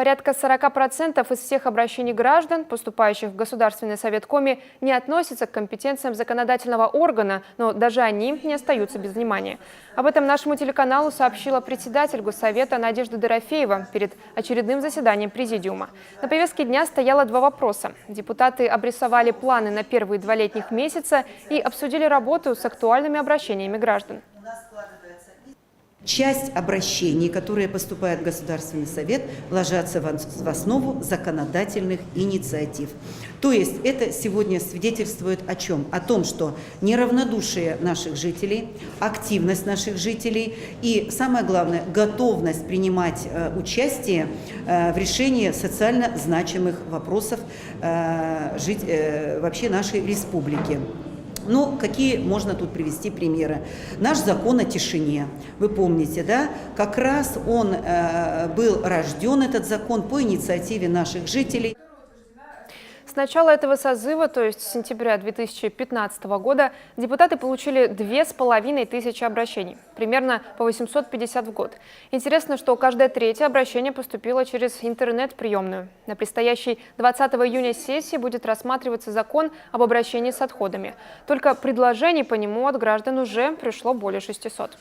Порядка 40% из всех обращений граждан, поступающих в Государственный совет Коми, не относятся к компетенциям законодательного органа, но даже они не остаются без внимания. Об этом нашему телеканалу сообщила председатель Госсовета Надежда Дорофеева перед очередным заседанием Президиума. На повестке дня стояло два вопроса. Депутаты обрисовали планы на первые 2 летних месяца и обсудили работу с актуальными обращениями граждан. Часть обращений, которые поступают в Государственный совет, ложатся в основу законодательных инициатив. То есть это сегодня свидетельствует о чем? О том, что неравнодушие наших жителей, активность наших жителей и, самое главное, готовность принимать участие в решении социально значимых вопросов вообще нашей республики. Ну, какие можно тут привести примеры? Наш закон о тишине, вы помните, да? Как раз он был рожден, этот закон, по инициативе наших жителей. С начала этого созыва, то есть с сентября 2015 года, депутаты получили 2500 обращений, примерно по 850 в год. Интересно, что каждое 3-е обращение поступило через интернет-приемную. На предстоящей 20 июня сессии будет рассматриваться закон об обращении с отходами. Только предложений по нему от граждан уже пришло более 600.